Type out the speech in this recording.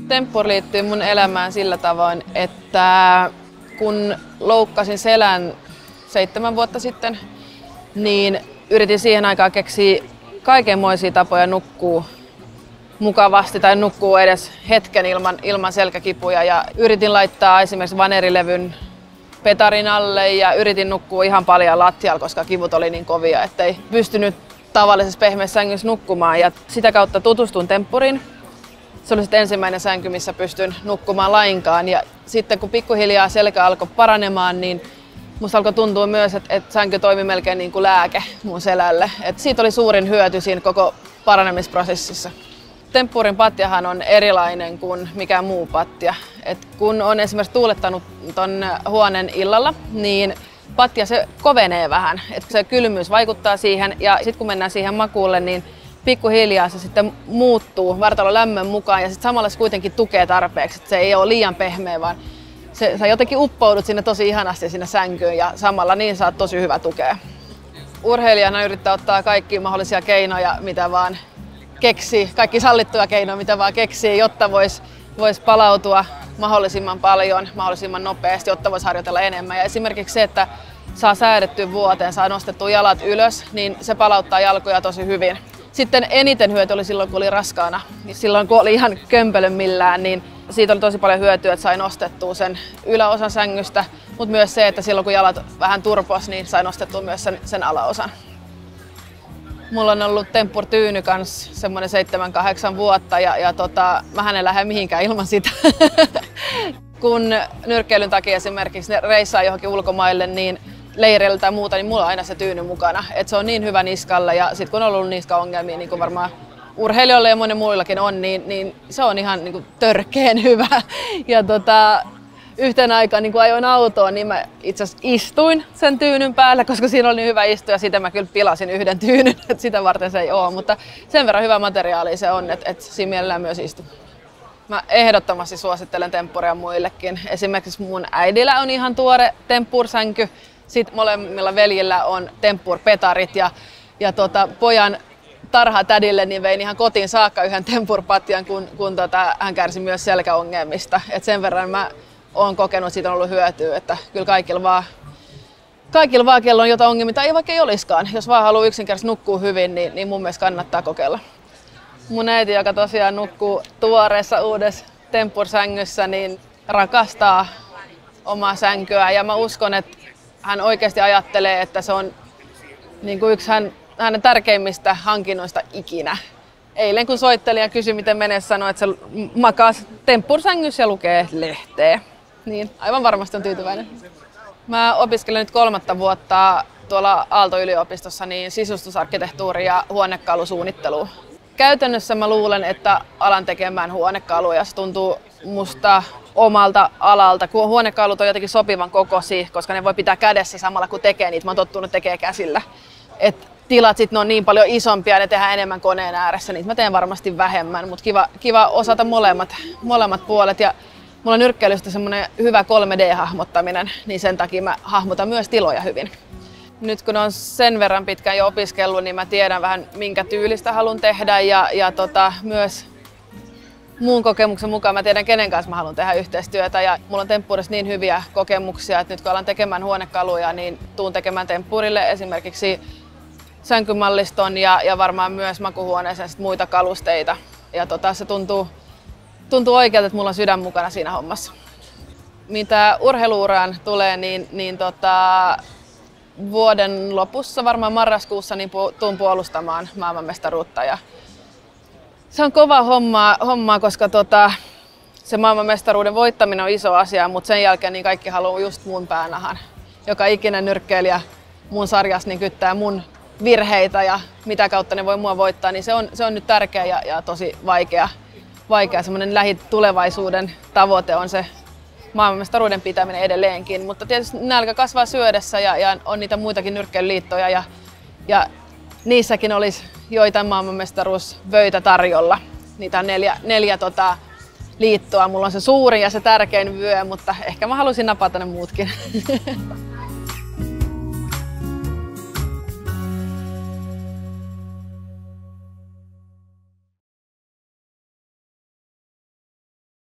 Temppur liittyy mun elämään sillä tavoin, että kun loukkasin selän 7 vuotta sitten, niin yritin siihen aikaan keksiä kaikenmoisia tapoja nukkua mukavasti tai nukkuu edes hetken ilman selkäkipuja. Ja yritin laittaa esimerkiksi vanerilevyn petarin alle ja yritin nukkua ihan paljon lattialla, koska kivut oli niin kovia, ettei pystynyt tavallisessa pehmeässä sängyssä nukkumaan. Ja sitä kautta tutustuin temppuriin. Se oli sitten ensimmäinen sänky, missä pystyn nukkumaan lainkaan. Ja sitten kun pikkuhiljaa selkä alkoi paranemaan, niin musta alkoi tuntua myös, että sänky toimi melkein niin kuin lääke mun selälle. Et siitä oli suurin hyöty siinä koko paranemisprosessissa. Temppurin patjahan on erilainen kuin mikään muu patja. Et kun on esimerkiksi tuulettanut ton huoneen illalla, niin patja se kovenee vähän. Et se kylmyys vaikuttaa siihen ja sitten kun mennään siihen makuulle, niin pikkuhiljaa se sitten muuttuu vartalon lämmön mukaan ja sitten samalla se kuitenkin tukee tarpeeksi. Et se ei ole liian pehmeä, vaan sä jotenkin uppoudut sinne tosi ihanasti sinne sänkyyn ja samalla niin saat tosi hyvä tukea. Urheilijana yrittää ottaa kaikkia mahdollisia keinoja, mitä vaan keksii, kaikki sallittuja keinoja, mitä vaan keksii, jotta vois palautua mahdollisimman paljon, mahdollisimman nopeasti, jotta voisi harjoitella enemmän. Ja esimerkiksi se, että saa säädettyä vuoteen, saa nostettua jalat ylös, niin se palauttaa jalkoja tosi hyvin. Sitten eniten hyöty oli silloin, kun oli raskaana. Silloin, kun oli ihan kömpelön millään, niin siitä oli tosi paljon hyötyä, että sai nostettua sen yläosan sängystä, mutta myös se, että silloin, kun jalat vähän turpos, niin sai nostettua myös sen alaosan. Mulla on ollut temppurtyyny kanssa semmoinen 7-8 vuotta ja mähän en lähde mihinkään ilman sitä. Kun nyrkkeilyn takia esimerkiksi ne reissaa johonkin ulkomaille, niin leireillä tai muuta, niin mulla on aina se tyyny mukana. Et se on niin hyvä niskalle ja sit kun on ollut niskaongelmia, niin kuin varmaan urheilijoilla ja monen muillakin on, niin se on ihan niin kuin törkeen hyvä. Ja yhtenä aikaan niin kun ajoin autoon, niin mä itse asiassa istuin sen tyynyn päällä, koska siinä oli niin hyvä istua ja sitten mä kyllä pilasin yhden tyynyn, että sitä varten se ei ole. Mutta sen verran hyvä materiaali se on, että siinä mielellään myös istuu. Mä ehdottomasti suosittelen temppuria muillekin. Esimerkiksi mun äidillä on ihan tuore temppursänky. Sitten molemmilla veljillä on temppurpetarit ja pojan tarhatädille niin vein ihan kotiin saakka yhden temppurpatjan, kun hän kärsi myös selkäongelmista. Et sen verran mä oon kokenut, että siitä on ollut hyötyä, että kyllä kaikilla vaan, kello on jotain ongelmia, tai vaikka ei olisikaan. Jos vaan haluaa yksinkertaisesti nukkua hyvin, niin mun mielestä kannattaa kokeilla. Mun äiti, joka tosiaan nukkuu tuoreessa uudessa temppursängyssä, niin rakastaa omaa sänkyä. Ja mä uskon, että hän oikeasti ajattelee, että se on niin kuin yksi hänen tärkeimmistä hankinnoista ikinä. Eilen kun soittelin ja kysyi, miten menee, sanoi, että se makaa temppursängyssä ja lukee lehteä. Niin aivan varmasti on tyytyväinen. Mä opiskelen nyt 3. vuotta tuolla Aalto-yliopistossa niin sisustusarkkitehtuuri ja huonekalusuunnittelua. Käytännössä mä luulen, että alan tekemään huonekaluja. Se tuntuu musta omalta alalta, kun huonekalut on jotenkin sopivan kokoisia, koska ne voi pitää kädessä samalla kun tekee niitä. Mä oon tottunut tekemään käsillä. Tilat sit ne on niin paljon isompia ja ne tehdään enemmän koneen ääressä, niin mä teen varmasti vähemmän, mutta kiva osata molemmat puolet. Ja mulla on nyrkkeilystä semmoinen hyvä 3D-hahmottaminen, niin sen takia mä hahmotan myös tiloja hyvin. Nyt kun on sen verran pitkään jo opiskellut, niin mä tiedän vähän minkä tyylistä haluan tehdä ja myös muun kokemuksen mukaan mä tiedän kenen kanssa mä haluan tehdä yhteistyötä ja mulla on temppurissa niin hyviä kokemuksia, että nyt kun alan tekemään huonekaluja, niin tuun tekemään temppurille esimerkiksi sänkymalliston ja varmaan myös makuhuoneeseen muita kalusteita. Ja se tuntuu oikealta, että mulla on sydän mukana siinä hommassa. Mitä urheiluuraan tulee, niin vuoden lopussa, varmaan marraskuussa, niin tuun puolustamaan maailmanmestaruutta. Ja se on kova hommaa, koska se maailmanmestaruuden voittaminen on iso asia, mutta sen jälkeen niin kaikki haluaa just mun päänahan. Joka ikinen nyrkkeilijä mun sarjassa niin kyttää mun virheitä ja mitä kautta ne voi mua voittaa, niin se on nyt tärkeä ja tosi vaikea. Semmoinen lähitulevaisuuden tavoite on se maailmanmestaruuden pitäminen edelleenkin, mutta tietysti nälkä kasvaa syödessä ja on niitä muitakin nyrkkeilyliittoja ja niissäkin olisi joitain maailmanmestaruusvöitä tarjolla. Niitä on neljä liittoa. Mulla on se suurin ja se tärkein vyö, mutta ehkä mä haluaisin napata ne muutkin.